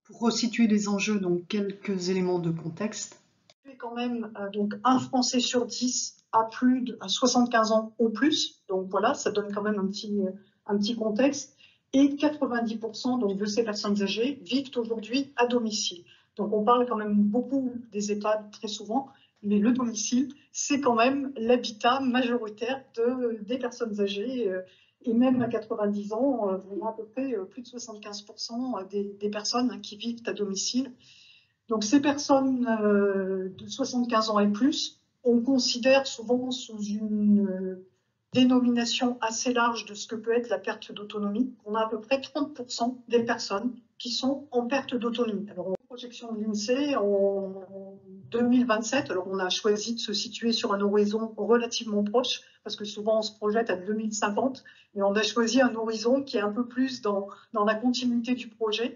Pour resituer les enjeux, donc quelques éléments de contexte. Quand même, donc un Français sur 10 a plus de 75 ans ou plus, donc voilà, ça donne quand même un petit contexte. Et 90% donc, de ces personnes âgées vivent aujourd'hui à domicile. Donc on parle quand même beaucoup des EHPAD très souvent, mais le domicile, c'est quand même l'habitat majoritaire des personnes âgées. Et même à 90 ans, on a à peu près plus de 75% des personnes qui vivent à domicile. Donc ces personnes de 75 ans et plus, on considère souvent sous une dénomination assez large de ce que peut être la perte d'autonomie. On a à peu près 30% des personnes qui sont en perte d'autonomie. Alors, en projection de l'INSEE, en 2027, alors on a choisi de se situer sur un horizon relativement proche, parce que souvent on se projette à 2050, mais on a choisi un horizon qui est un peu plus dans la continuité du projet.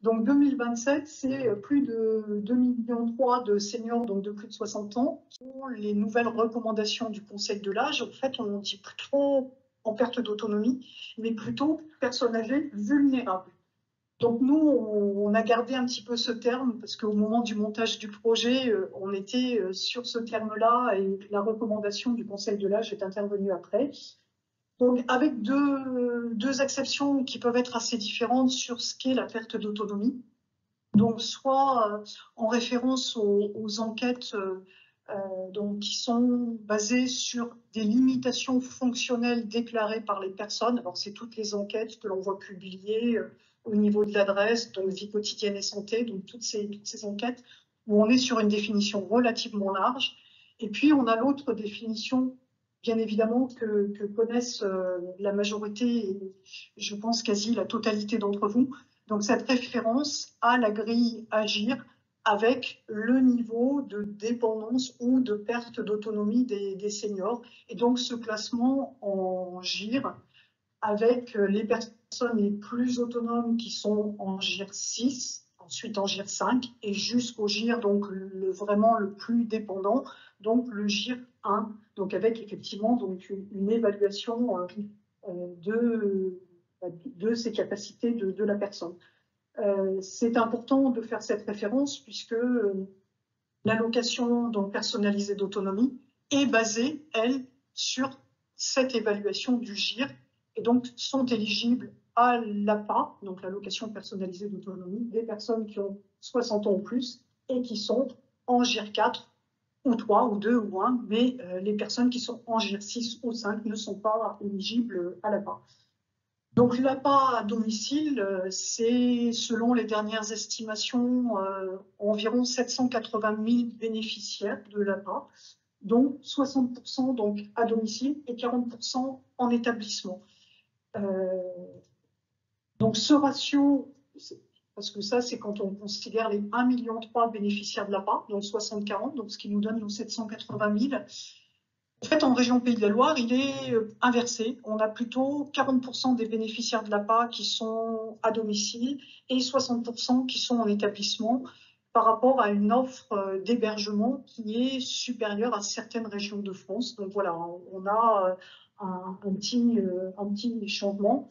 Donc 2027, c'est plus de 2,3 millions de seniors, donc de plus de 60 ans. Les nouvelles recommandations du Conseil de l'âge, en fait, on ne dit plus trop en perte d'autonomie, mais plutôt personnes âgées vulnérables. Donc nous, on a gardé un petit peu ce terme, parce qu'au moment du montage du projet, on était sur ce terme-là, et la recommandation du Conseil de l'âge est intervenue après. Donc, avec deux exceptions qui peuvent être assez différentes sur ce qu'est la perte d'autonomie. Donc, soit en référence aux enquêtes donc, qui sont basées sur des limitations fonctionnelles déclarées par les personnes. Alors, c'est toutes les enquêtes que l'on voit publiées au niveau de l'adresse, donc vie quotidienne et santé, donc toutes ces enquêtes où on est sur une définition relativement large. Et puis, on a l'autre définition bien évidemment, que connaissent la majorité, et je pense quasi la totalité d'entre vous. Donc cette référence à la grille Agir avec le niveau de dépendance ou de perte d'autonomie des seniors. Et donc ce classement en GIR avec les personnes les plus autonomes qui sont en GIR 6, ensuite en GIR 5 et jusqu'au GIR donc vraiment le plus dépendant, donc le GIR 1, donc avec effectivement donc une évaluation de ces capacités de la personne. C'est important de faire cette référence puisque l'allocation donc personnalisée d'autonomie est basée, elle, sur cette évaluation du GIR et donc sont éligibles à l'APA, donc l'allocation personnalisée d'autonomie, des personnes qui ont 60 ans ou plus et qui sont en GIR 4 ou 3 ou 2 ou 1, mais les personnes qui sont en GIR 6 ou 5 ne sont pas éligibles à l'APA. Donc l'APA à domicile, c'est selon les dernières estimations environ 780 000 bénéficiaires de l'APA, dont 60% donc à domicile et 40% en établissement. Donc ce ratio, parce que ça c'est quand on considère les 1,3 million bénéficiaires de l'APA, donc 60-40, donc ce qui nous donne nos 780 000. En fait, en région Pays de la Loire, il est inversé. On a plutôt 40% des bénéficiaires de l'APA qui sont à domicile et 60% qui sont en établissement par rapport à une offre d'hébergement qui est supérieure à certaines régions de France. Donc voilà, on a un petit changement.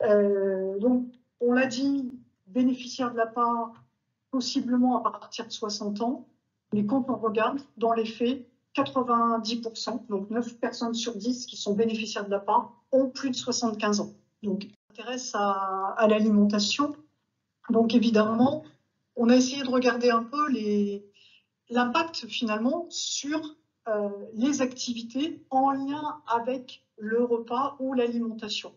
Donc, on l'a dit, bénéficiaires de l'APA possiblement à partir de 60 ans, mais quand on regarde, dans les faits, 90%, donc 9 personnes sur 10 qui sont bénéficiaires de l'APA, ont plus de 75 ans. Donc, on s'intéresse à l'alimentation. Donc, évidemment, on a essayé de regarder un peu l'impact finalement sur les activités en lien avec le repas ou l'alimentation.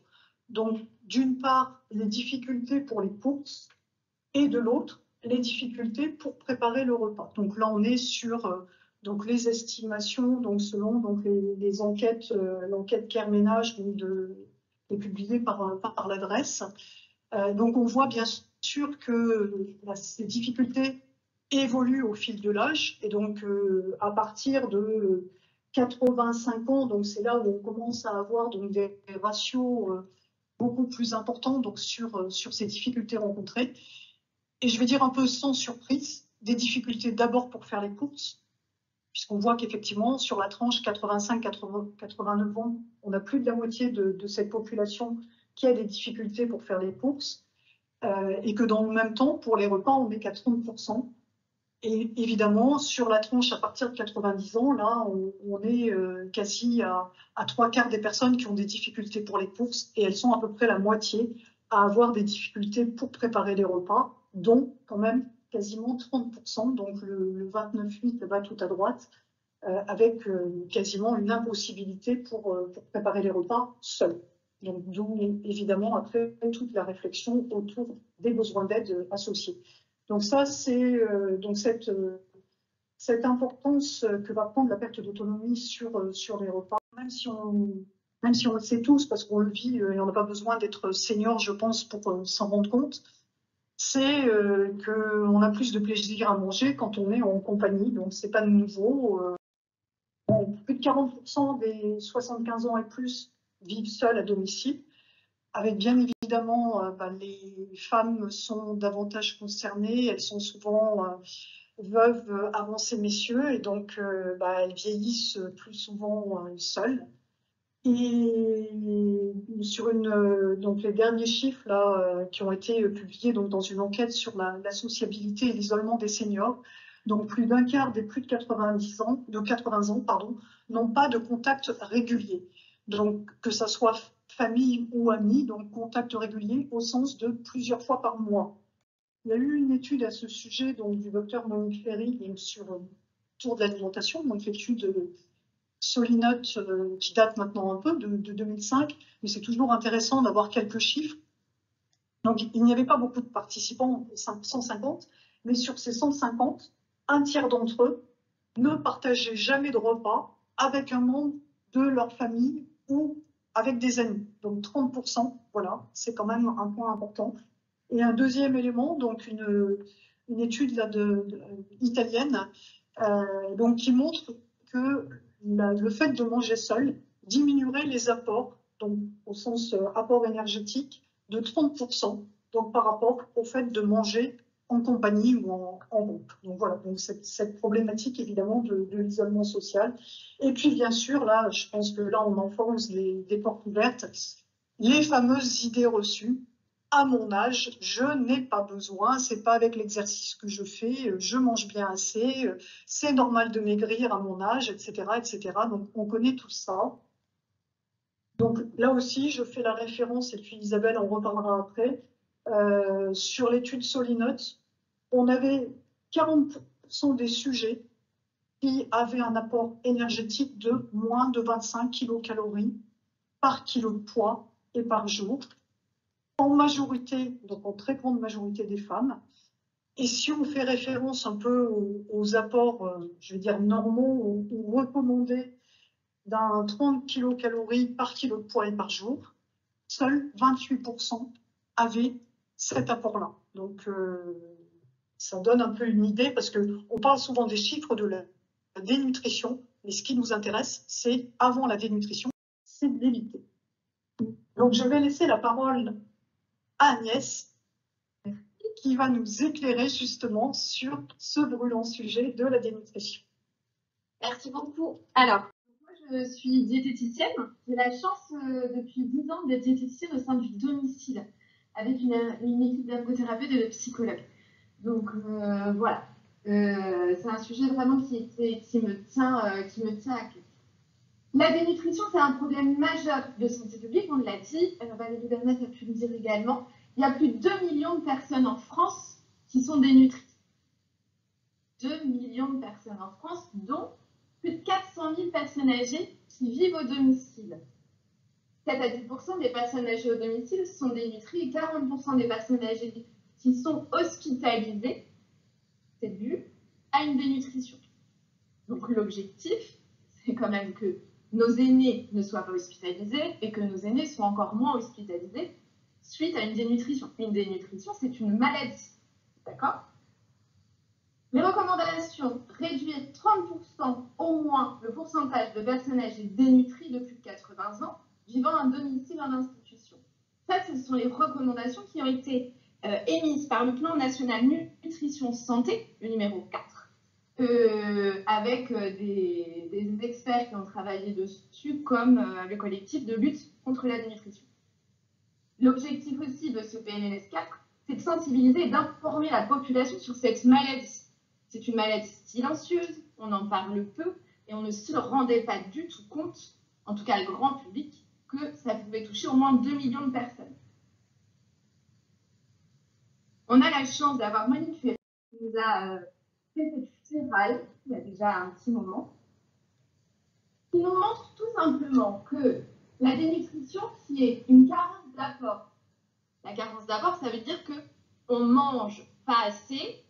Donc, d'une part, les difficultés pour les courses et de l'autre, les difficultés pour préparer le repas. Donc là, on est sur donc les estimations, donc selon donc les enquêtes, l'enquête Care Ménage qui est publiée par l'adresse. Donc on voit bien sûr que ces difficultés évoluent au fil de l'âge et donc à partir de 85 ans, donc c'est là où on commence à avoir donc des ratios beaucoup plus importants donc sur ces difficultés rencontrées. Et je vais dire un peu sans surprise, des difficultés d'abord pour faire les courses, puisqu'on voit qu'effectivement, sur la tranche 85-89 ans, on a plus de la moitié de cette population qui a des difficultés pour faire les courses. et que dans le même temps, pour les repas, on n'est qu'à 30%. Et évidemment, sur la tranche à partir de 90 ans, là, on est quasi à 3/4 des personnes qui ont des difficultés pour les courses, et elles sont à peu près la moitié à avoir des difficultés pour préparer les repas, dont quand même quasiment 30%, donc le 29,8 va tout à droite, avec quasiment une impossibilité pour préparer les repas seul. Donc d'où évidemment après toute la réflexion autour des besoins d'aide associés. Donc ça, c'est donc cette importance que va prendre la perte d'autonomie sur les repas, même si on le sait tous, parce qu'on le vit et on n'a pas besoin d'être senior, je pense, pour s'en rendre compte, c'est qu'on a plus de plaisir à manger quand on est en compagnie, donc c'est pas nouveau. Plus de 40% des 75 ans et plus vivent seuls à domicile, avec bien évidemment, les femmes sont davantage concernées, elles sont souvent veuves avant ces messieurs, et donc elles vieillissent plus souvent seules. Et sur donc les derniers chiffres là, qui ont été publiés donc, dans une enquête sur la sociabilité et l'isolement des seniors, donc plus d'un quart des plus de 80 ans n'ont pas de contact régulier. Donc que ça soit famille ou amis, donc contact régulier au sens de plusieurs fois par mois. Il y a eu une étude à ce sujet donc, du docteur Monique Ferry sur autour de l'alimentation, donc l'étude Solinote qui date maintenant un peu de 2005, mais c'est toujours intéressant d'avoir quelques chiffres. Donc il n'y avait pas beaucoup de participants, 150, mais sur ces 150, un tiers d'entre eux ne partageaient jamais de repas avec un membre de leur famille ou avec des amis. Donc 30%, voilà, c'est quand même un point important. Et un deuxième élément, donc une étude là, italienne, donc, qui montre que le fait de manger seul diminuerait les apports, donc au sens apport énergétique, de 30%, donc par rapport au fait de manger en compagnie ou en groupe. Donc voilà, donc cette problématique évidemment de l'isolement social. Et puis bien sûr, là, je pense que là, on enfonce des portes ouvertes, les fameuses idées reçues. À mon âge, je n'ai pas besoin, c'est pas avec l'exercice que je fais, je mange bien assez, c'est normal de maigrir à mon âge, etc., etc. Donc on connaît tout ça. Donc là aussi, je fais la référence, et puis Isabelle en reparlera après, sur l'étude Solinote, on avait 40% des sujets qui avaient un apport énergétique de moins de 25 kilocalories par kilo de poids et par jour, en majorité, donc en très grande majorité des femmes. Et si on fait référence un peu aux apports, je veux dire, normaux ou recommandés d'un 30 kilocalories par kilo de poids et par jour, seuls 28% avaient cet apport-là. Donc, ça donne un peu une idée, parce qu'on parle souvent des chiffres de la dénutrition, mais ce qui nous intéresse, c'est avant la dénutrition, c'est de l'éviter. Donc, je vais laisser la parole à Agnès, qui va nous éclairer justement sur ce brûlant sujet de la dénutrition. Merci beaucoup. Alors, moi, je suis diététicienne. J'ai la chance depuis 10 ans d'être diététicienne au sein du domicile, avec une équipe d'ergothérapeutes et de psychologues. Donc voilà, c'est un sujet vraiment qui me tient à cœur. La dénutrition, c'est un problème majeur de santé publique, on l'a dit. Valérie Bernat a pu le dire également. Il y a plus de 2 millions de personnes en France qui sont dénutries. 2 millions de personnes en France, dont plus de 400 000 personnes âgées qui vivent au domicile. 7 à 10% des personnes âgées au domicile sont dénutries et 40% des personnes âgées qui sont hospitalisées, c'est dû à une dénutrition. Donc l'objectif, c'est quand même que nos aînés ne soient pas hospitalisés et que nos aînés soient encore moins hospitalisés suite à une dénutrition. Une dénutrition, c'est une maladie. D'accord ? Les recommandations, réduire 30% au moins le pourcentage de personnes âgées dénutries de plus de 80 ans vivant à domicile en institution. Ça, ce sont les recommandations qui ont été émises par le plan national nutrition santé, le numéro 4, avec des experts qui ont travaillé dessus, comme le collectif de lutte contre la dénutrition. L'objectif aussi de ce PNLS 4, c'est de sensibiliser et d'informer la population sur cette maladie. C'est une maladie silencieuse, on en parle peu et on ne se rendait pas du tout compte, en tout cas le grand public, que ça pouvait toucher au moins 2 millions de personnes. On a la chance d'avoir Monique Ferry qui nous a fait cette spirale il y a déjà un petit moment, qui nous montre tout simplement que la dénutrition, qui est une carence d'apport. La carence d'apport, ça veut dire qu'on ne mange pas assez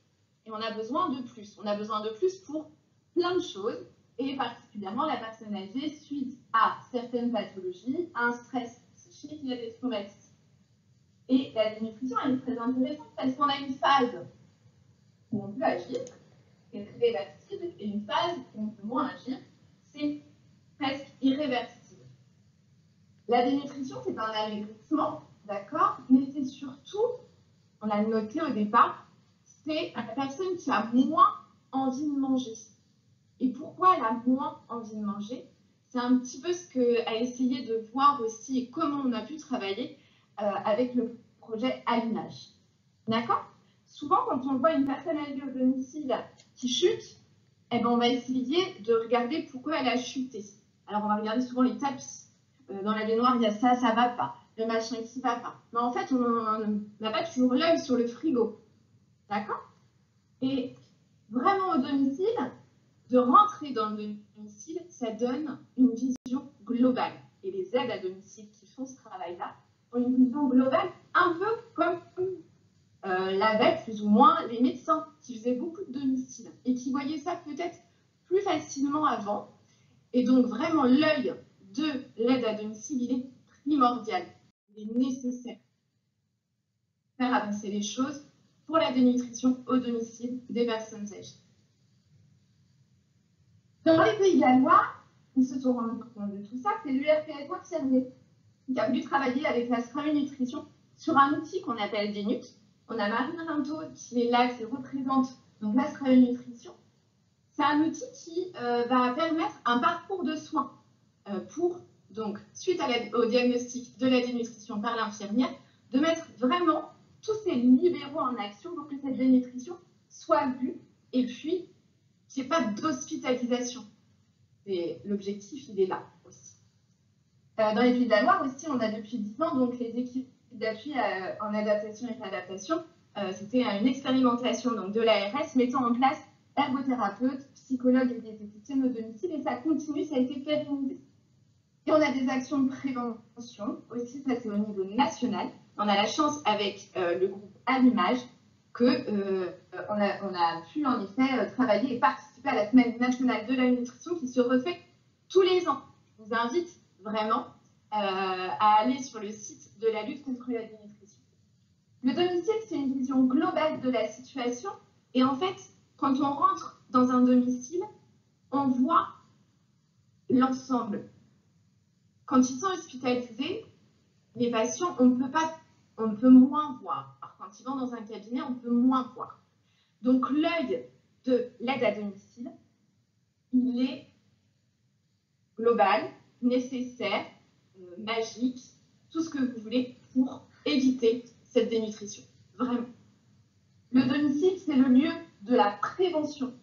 et on a besoin de plus. On a besoin de plus pour plein de choses, et particulièrement la personne âgée suite à certaines pathologies, à un stress psychique, il y a des traumatismes. Et la dénutrition, elle est très intéressante parce qu'on a une phase où on peut agir, qui est réversible, et une phase où on peut moins agir, c'est presque irréversible. La dénutrition, c'est un amaigrissement, d'accord, mais c'est surtout, on l'a noté au départ, c'est la personne qui a moins envie de manger. Et pourquoi elle a moins envie de manger? C'est un petit peu ce qu'a essayé de voir aussi et comment on a pu travailler avec le projet à l'image. D'accord? Souvent, quand on voit une personne âgée au domicile qui chute, eh ben, on va essayer de regarder pourquoi elle a chuté. Alors, on va regarder souvent les tapis. Dans la baignoire, il y a ça, ça va pas. Le machin qui va pas. Mais en fait, on n'a pas toujours l'œil sur le frigo. D'accord? Et vraiment au domicile, de rentrer dans le domicile, ça donne une vision globale. Et les aides à domicile qui font ce travail-là ont une vision globale, un peu comme l'avaient plus ou moins les médecins qui faisaient beaucoup de domicile et qui voyaient ça peut-être plus facilement avant. Et donc vraiment l'œil de l'aide à domicile, il est primordial, il est nécessaire. Faire avancer les choses pour la dénutrition au domicile des personnes âgées. Dans les Pays de la Loire, ils se sont rendus compte de tout ça, c'est l'URPS infirmier qui a voulu travailler avec la SRAMU Nutrition sur un outil qu'on appelle Dénut. On a Marine Rinto qui est là, qui représente donc la SRAMU Nutrition. C'est un outil qui va permettre un parcours de soins pour, donc, suite au diagnostic de la dénutrition par l'infirmière, de mettre vraiment tous ces libéraux en action pour que cette dénutrition soit vue et puis qu'il n'y ait pas d'hospitalisation. L'objectif, il est là aussi. Dans les Pays de la Loire aussi, on a depuis 10 ans donc, les équipes d'appui en adaptation et réadaptation. C'était une expérimentation donc, de l'ARS mettant en place ergothérapeutes, psychologues et diététiciennes au domicile, et ça continue, ça a été pérennisé. Et on a des actions de prévention aussi, ça c'est au niveau national. On a la chance avec le groupe à l'image qu'on a pu en effet travailler et participer à la semaine nationale de la nutrition qui se refait tous les ans. Je vous invite vraiment à aller sur le site de la lutte contre la dénutrition. Le domicile, c'est une vision globale de la situation et en fait, quand on rentre dans un domicile, on voit l'ensemble. Quand ils sont hospitalisés, les patients, on peut moins voir. Alors, quand ils vont dans un cabinet, on peut moins voir. Donc, l'œil de l'aide à domicile, il est global, nécessaire, magique, tout ce que vous voulez pour éviter cette dénutrition. Vraiment. Le domicile, c'est le lieu de la prévention.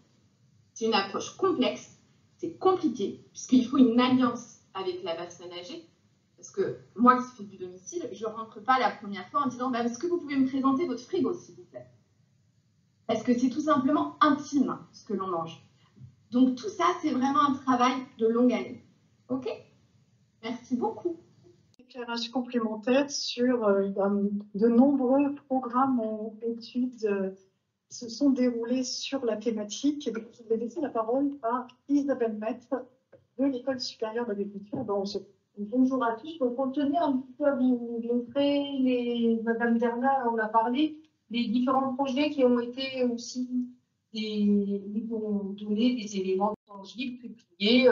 C'est une approche complexe, c'est compliqué, puisqu'il faut une alliance avec la personne âgée. Parce que moi qui fais du domicile, je ne rentre pas la première fois en disant est-ce que vous pouvez me présenter votre frigo, s'il vous plaît? Parce que c'est tout simplement intime ce que l'on mange. Donc tout ça, c'est vraiment un travail de longue haleine. Ok? Merci beaucoup. Éclairage complémentaire sur de nombreux programmes et études se sont déroulés sur la thématique. Et donc, je vais laisser la parole à Isabelle Maître de l'École supérieure d'agriculture d'Angers. Bonjour à tous. Donc, pour tenir un petit peu à vous montrer, Madame Bernard en a parlé, les différents projets qui ont été aussi qui ont donné des éléments tangibles, publiés,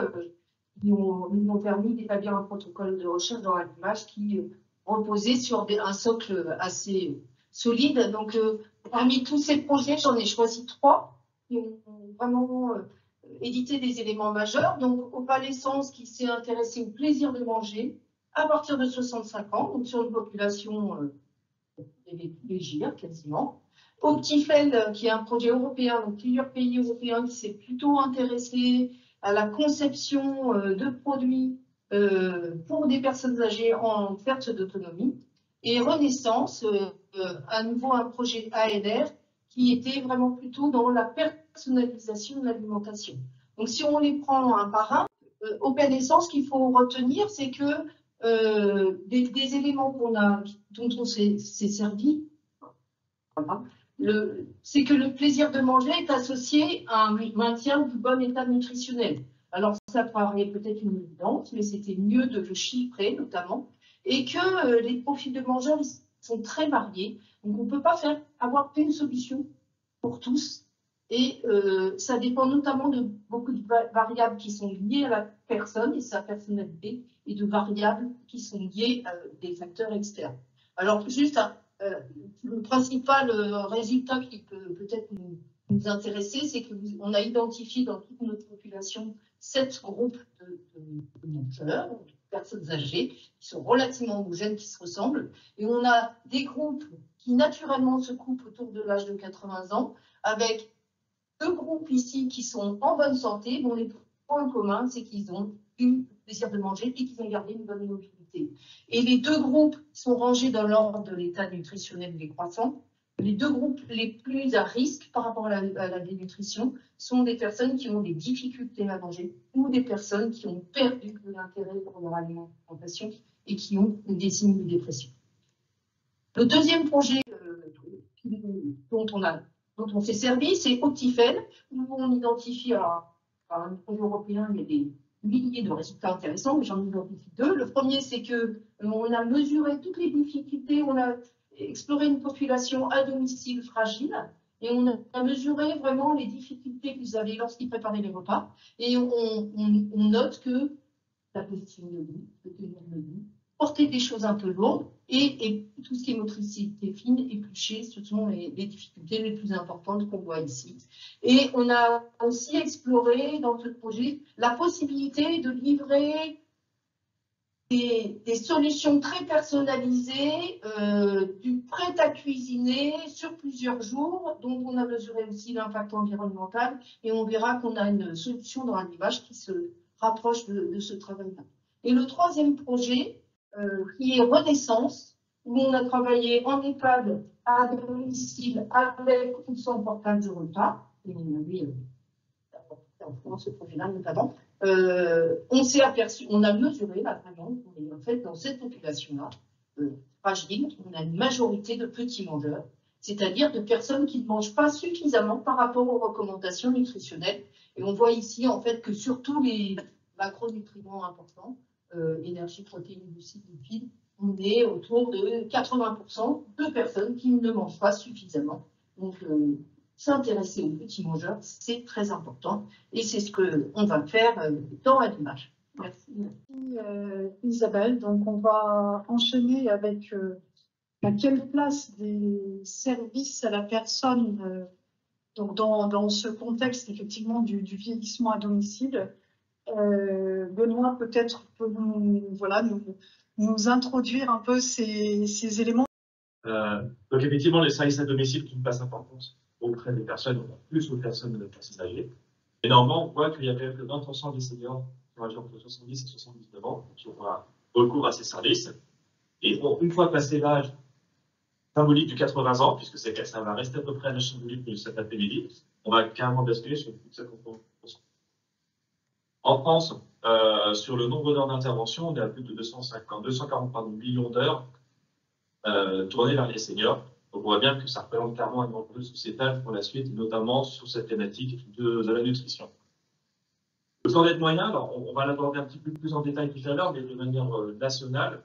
qui nous ont permis d'établir un protocole de recherche dans l'image qui reposait sur un socle assez solide. Donc, parmi tous ces projets, j'en ai choisi 3 qui ont vraiment édité des éléments majeurs. Donc, Opalescence qui s'est intéressé au plaisir de manger à partir de 65 ans, donc sur une population les GIR quasiment. Optifel, qui est un projet européen, donc plusieurs pays européens qui s'est plutôt intéressé à la conception de produits pour des personnes âgées en perte d'autonomie. Et Renaissance, à nouveau un projet ANR qui était vraiment plutôt dans la personnalisation de l'alimentation. Donc si on les prend un par un, Open Essence, ce qu'il faut retenir, c'est que des éléments dont on s'est servi, voilà, c'est que le plaisir de manger est associé à un maintien du bon état nutritionnel. Alors ça paraît peut-être une évidence, mais c'était mieux de le chiffrer notamment, et que les profils de mangeurs sont très variés. Donc on ne peut pas avoir une solution pour tous. Et ça dépend notamment de beaucoup de variables qui sont liées à la personne et sa personnalité, et de variables qui sont liées à des facteurs externes. Alors juste le principal résultat qui peut peut-être nous intéresser, c'est qu'on a identifié dans toute notre population 7 groupes de mangeurs, de personnes âgées, qui sont relativement homogènes, qui se ressemblent. Et on a des groupes qui naturellement se coupent autour de l'âge de 80 ans, avec 2 groupes ici qui sont en bonne santé, dont les points communs, c'est qu'ils ont eu le plaisir de manger et qu'ils ont gardé une bonne mobilité. Et les 2 groupes sont rangés dans l'ordre de l'état nutritionnel décroissant. Les 2 groupes les plus à risque par rapport à la dénutrition sont des personnes qui ont des difficultés à manger ou des personnes qui ont perdu de l'intérêt pour leur alimentation et qui ont des signes de dépression. Le deuxième projet dont on s'est servi, c'est Optifel, où on identifie, par un projet européen, il y a des milliers de résultats intéressants, mais j'en identifie 2. Le premier, c'est qu'on a mesuré toutes les difficultés, on a exploré une population à domicile fragile, et on a mesuré vraiment les difficultés qu'ils avaient lorsqu'ils préparaient les repas, et on note que la position debout, le tenir debout, porter des choses un peu lourdes, et tout ce qui est motricité fine, éplucher, ce sont les difficultés les plus importantes qu'on voit ici. Et on a aussi exploré dans ce projet la possibilité de livrer des solutions très personnalisées, du prêt à cuisiner sur plusieurs jours, dont on a mesuré aussi l'impact environnemental, et on verra qu'on a une solution dans un image qui se rapproche de ce travail-là. Et le troisième projet, qui est Renaissance, où on a travaillé en EHPAD à domicile avec ou sans portage de repas. Et on avait en France ce projet-là notamment. On s'est aperçu, on a mesuré là vraiment, en fait, dans cette population-là, fragile, on a une majorité de petits mangeurs, c'est-à-dire de personnes qui ne mangent pas suffisamment par rapport aux recommandations nutritionnelles. Et on voit ici en fait que surtout les macronutriments importants, énergie, protéines, glucides, lipides, on est autour de 80% de personnes qui ne mangent pas suffisamment. Donc, s'intéresser aux petits mangeurs, c'est très important. Et c'est ce qu'on va faire dans l'image. Merci. Merci Isabelle. Donc, on va enchaîner avec à quelle place des services à la personne donc dans ce contexte effectivement du vieillissement à domicile. Benoît peut-être peut nous introduire un peu ces éléments. Donc effectivement, les services à domicile ont une place importante auprès des personnes, plus aux personnes âgées. Et normalement, on voit qu'il y a quand même que 20% des seniors qui ont âgé entre 70 et 79 ans qui ont recours à ces services. Et bon, une fois passé l'âge symbolique du 80 ans, puisque ça va rester à peu près à l'âge symbolique de cet après-midi, on va carrément basculer sur plus de 50%. En France, sur le nombre d'heures d'intervention, on est à plus de 240 millions d'heures tournées vers les seniors. Donc on voit bien que ça représente clairement un enjeu sociétal pour la suite, notamment sur cette thématique de la nutrition. Le plan d'aide moyen, alors on va l'aborder un petit peu plus en détail tout à l'heure, mais de manière nationale.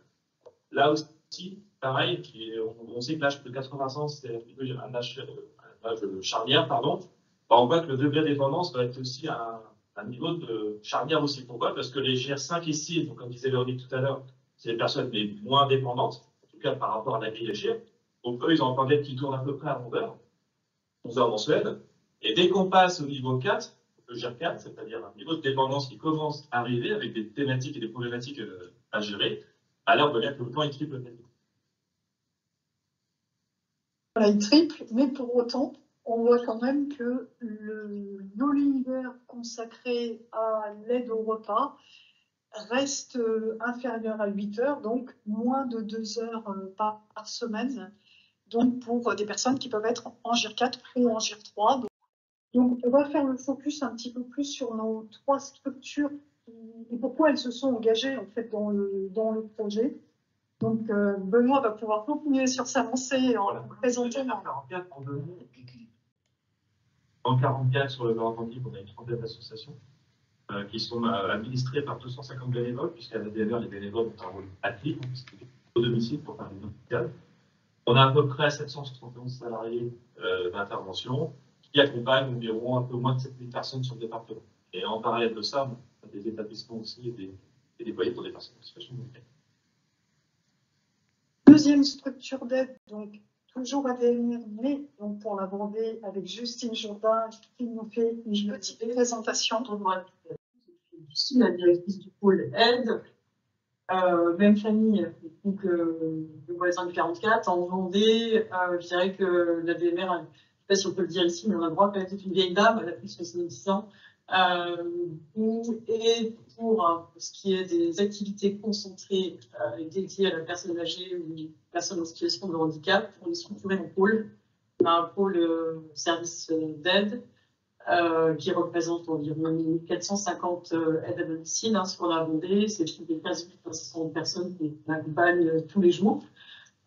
Là aussi, pareil, on sait que l'âge de 80 ans, c'est un âge charnière, pardon. On voit que le degré de dépendance va être aussi un niveau de charnière aussi. Pourquoi? Parce que les GR5 et 6, donc comme disait Véronique tout à l'heure, c'est les personnes les moins dépendantes, en tout cas par rapport à la grille de GR. Donc eux, ils ont un plan d'aide qui tourne à peu près à 11 heures mensuelles. Et dès qu'on passe au niveau 4, le GR4, c'est-à-dire un niveau de dépendance qui commence à arriver avec des thématiques et des problématiques à gérer, alors on voit bien que le plan est triple. Voilà, il triple, mais pour autant, on voit quand même que l'univers consacré à l'aide au repas reste inférieur à 8 heures, donc moins de 2 heures par semaine, donc pour des personnes qui peuvent être en GIR 4 ou en GIR 3. Donc on va faire le focus un petit peu plus sur nos 3 structures et pourquoi elles se sont engagées en fait dans le projet. Donc Benoît va pouvoir continuer sur sa lancée en présentant. En 44, sur le Nord-Atlantique, on a une trentaine d'associations qui sont administrées par 250 bénévoles, puisqu'à la DNR, les bénévoles ont un rôle actif, au domicile pour faire une hôpital. On a à peu près 771 salariés d'intervention qui accompagnent environ un peu moins de 7000 personnes sur le département. Et en parallèle de ça, on a des établissements aussi et des foyers pour des personnes en situation de handicap. Deuxième structure d'aide, donc toujours ADNR, mais donc pour la Vendée avec Justine Jourdain qui nous fait une petite présentation. Je suis la directrice du pôle aide, même famille donc le voisin du 44 en Vendée. Je dirais que la DMR, je ne sais pas si on peut le dire ici, mais on a le droit quand même d'être une vieille dame, elle a plus de 70 ans. Et pour ce qui est des activités concentrées et dédiées à la personne âgée ou une personne en situation de handicap, on est structuré en pôle. On a un pôle service d'aide qui représente environ 450 aides à domicile sur la Vendée. C'est des 15 500 personnes qui accompagnent tous les jours,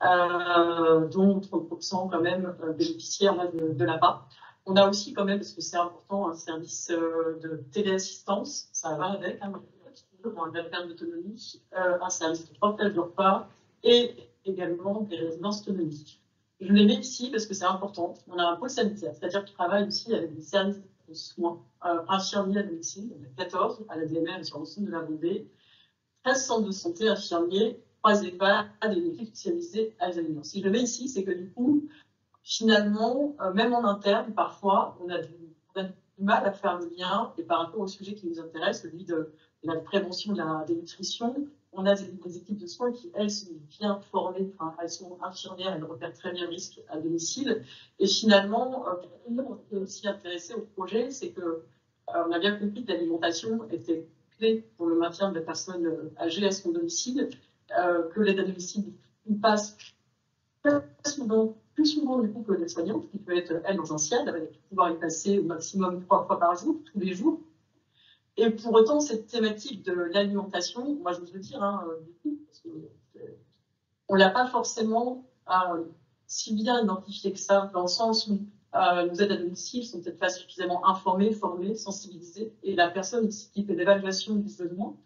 dont 30% quand même bénéficiaires de l'APA. On a aussi quand même, parce que c'est important, un service de téléassistance, ça va avec, pour un perte d'autonomie, un service de portage de repas et également des résidences autonomiques. Je les mets ici parce que c'est important. On a un pôle sanitaire, c'est-à-dire qu'il travaille aussi avec des services de soins infirmiers à domicile. On a 14 à la DMR et sur l'ensemble de la Vendée, 13 centres de santé infirmiers, 3 EHPAD et une équipe spécialisée à Alzheimer. Si je le mets ici, c'est que du coup, finalement, même en interne, parfois, on a du mal à faire le lien, et par rapport au sujet qui nous intéresse, celui de la prévention de la dénutrition, on a des équipes de soins qui, elles, sont bien formées, enfin, elles sont infirmières, elles repèrent très bien le risque à domicile. Et finalement, on est aussi intéressé au projet, c'est que on a bien compris que l'alimentation était clé pour le maintien de la personne âgée à son domicile, que l'aide à domicile passe plus souvent du coup que l'aide-soignante, qui peut être, elle, dans un SIAD, avec pouvoir y passer au maximum 3 fois par jour, tous les jours. Et pour autant, cette thématique de l'alimentation, moi je veux dire, du coup, parce que on ne l'a pas forcément si bien identifié que ça, dans le sens où nos aides à domicile sont peut-être pas suffisamment informées, formées, sensibilisées, et la personne qui fait l'évaluation du besoin,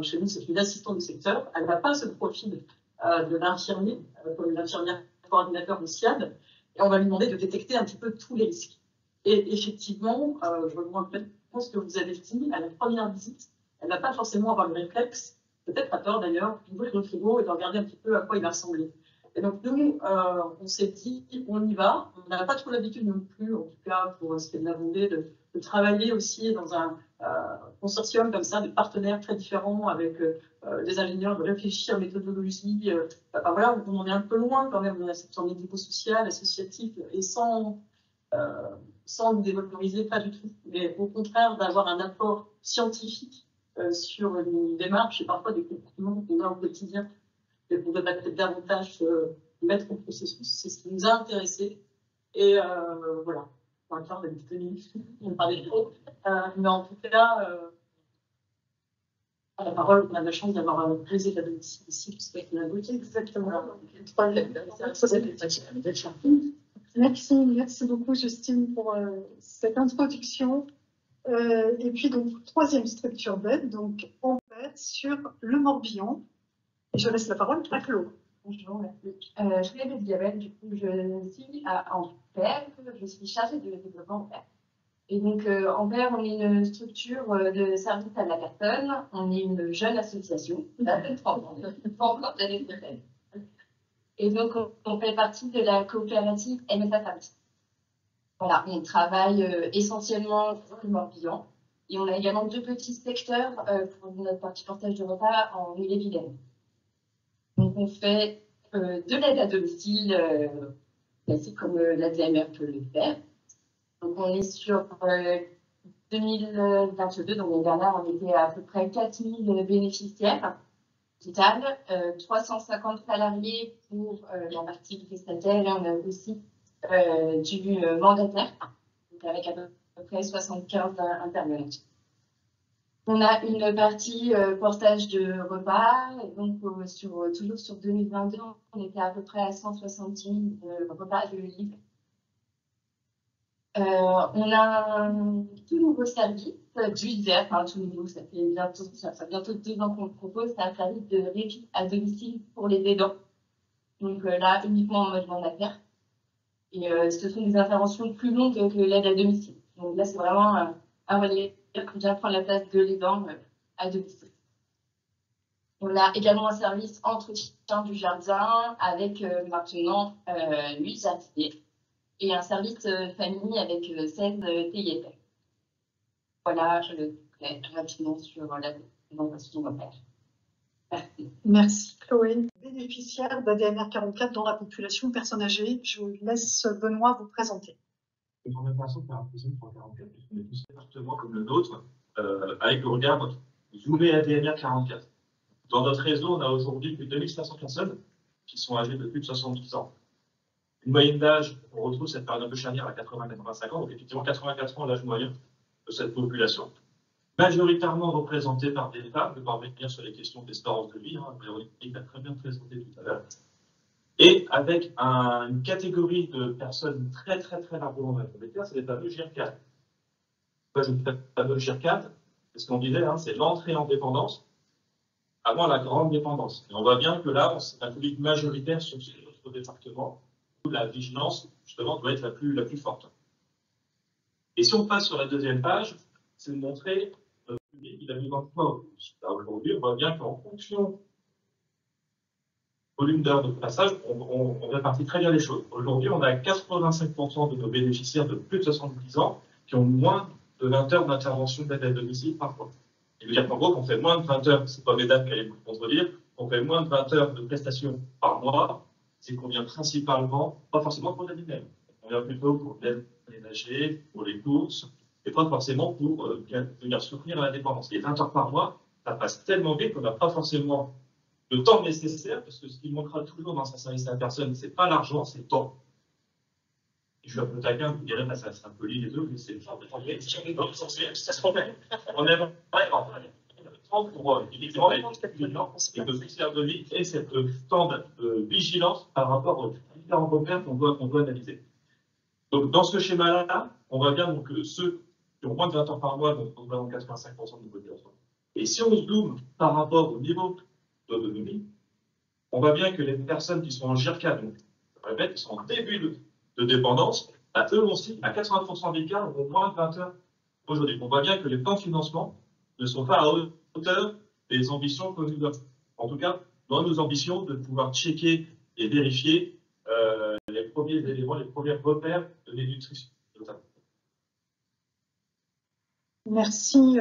chez nous c'est une assistante du secteur, elle n'a pas ce profil de l'infirmier, comme l'infirmière coordinateur du SIAD, et on va lui demander de détecter un petit peu tous les risques. Et effectivement, je rejoins complètement ce que vous avez dit, à la première visite, elle ne va pas forcément avoir le réflexe, peut-être à tort d'ailleurs, d'ouvrir le frigo et de regarder un petit peu à quoi il va ressembler. Et donc nous, on s'est dit, on y va. On n'a pas trop l'habitude non plus, en tout cas pour ce qui est de la Vendée, de travailler aussi dans un consortium comme ça, de partenaires très différents avec des ingénieurs, de réfléchir à méthodologie. Voilà, on en est un peu loin quand même dans la secteur médico-social, associatif, et sans le dévaloriser, pas du tout. Mais au contraire, d'avoir un apport scientifique sur une démarche et parfois des comportements qu'on a au quotidien et qu'on devrait peut-être davantage mettre au processus. C'est ce qui nous a intéressés. Et voilà. On va faire des petites minutes, on parlait trop. Mais en tout cas, la parole, on a la chance d'avoir un plaisir à domicile ici, parce qu'il y a d'autres. Exactement. Merci beaucoup Justine pour cette introduction. Et puis donc troisième structure d'aide, donc en fait sur le Morbihan. Et je laisse la parole à Claude. Bonjour, merci. Je suis Elisabeth, du coup je suis à Ampère, je suis chargée de développement Ampère. Et donc Ampère, on est une structure de service à la personne, on est une jeune association, pas encore l'année prochaine. Et donc on fait partie de la coopérative MSA Service. Voilà, on travaille essentiellement dans le Morbihan. Et on a également 2 petits secteurs pour notre partie portage de repas en Ille-et-Vilaine. Donc on fait de l'aide à domicile classique comme l'ADMR peut le faire. Donc on est sur 2022, donc l'année dernière, on était à peu près 4000 bénéficiaires total, 350 salariés pour la partie prestataire et on a aussi du mandataire, donc avec à peu près 75 intervenants. On a une partie portage de repas, et donc toujours sur 2022, on était à peu près à 170 000 repas de livres. On a un tout nouveau service d'USER, enfin tout nouveau, ça fait bientôt 2 ans qu'on le propose, c'est un service de répit à domicile pour les aidants. Donc là, uniquement en mode mandataire. Et ce sont des interventions plus longues que l'aide à domicile. Donc là, c'est vraiment un relais qui vient prendre la place de l'aidant à domicile. On a également un service entretien du jardin avec maintenant 8 jardiniers. Et un service famille avec 16 TIF. Voilà, je le fais rapidement sur la présentation de mon père. Merci. Merci Chloé. Bénéficiaire d'ADMR 44 dans la population personnes âgées, je laisse Benoît vous présenter. De toute façon, faire un présent pour 44, puisqu'on est tous départements comme le nôtre, avec le regard zoomé ADMR 44. Dans notre réseau, on a aujourd'hui plus de 2500 personnes qui sont âgées de plus de 70 ans. Une moyenne d'âge, on retrouve cette période un peu charnière à 80-85 ans, donc effectivement 84 ans l'âge moyen de cette population, majoritairement représentée par des femmes, je vais pas revenir sur les questions d'espérance de vie, Véronique l'a très bien présenté tout à l'heure, et avec une catégorie de personnes très largement majoritaires, c'est les fameux GIR4. Pourquoi je dis fameux GIR4? C'est ce qu'on disait, c'est l'entrée en dépendance avant la grande dépendance. Et on voit bien que là, c'est un public majoritaire sur ces autres départements, où la vigilance, justement, doit être la plus forte. Et si on passe sur la deuxième page, c'est de montrer le public qui a mis 20 fois au plus. Aujourd'hui, on voit bien qu'en fonction du volume d'heures de passage, on répartit très bien les choses. Aujourd'hui, on a 85% de nos bénéficiaires de plus de 70 ans qui ont moins de 20 heures d'intervention d'aide à domicile par mois. Il veut dire qu'en gros, qu'on fait moins de 20 heures, c'est pas mesdames qui allaient vous le contredire, on fait moins de 20 heures de prestations par mois, c'est qu'on vient principalement, pas forcément pour l'aide même, on vient plutôt pour l'aide ménagère, pour les courses, et pas forcément pour venir soutenir la dépendance. Les 20 heures par mois, ça passe tellement vite qu'on n'a pas forcément le temps nécessaire, parce que ce qui manquera toujours dans un service à la personne, c'est pas l'argent, c'est le temps. Et je suis un peu taquin, vous direz, ça un peu lié les deux, mais c'est le genre de temps. Ça se promène. On aime pour uniquement les bénéficiaires de vie et cette temps de vigilance par rapport aux différents repères qu'on doit analyser. Donc, dans ce schéma-là, on voit bien donc, ceux qui ont moins de 20 heures par mois, donc on voit 85% de la population. Et si on zoome par rapport au niveau d'autonomie, on voit bien que les personnes qui sont en GIR4, donc, je répète, qui sont en début de dépendance, à eux aussi, à 80% des cas, ont moins de 20 heures aujourd'hui. On voit bien que les plans de financement ne sont pas à hauteur des ambitions que nous avons. En tout cas, dans nos ambitions de pouvoir checker et vérifier les premiers éléments, les premiers repères de nutrition. Merci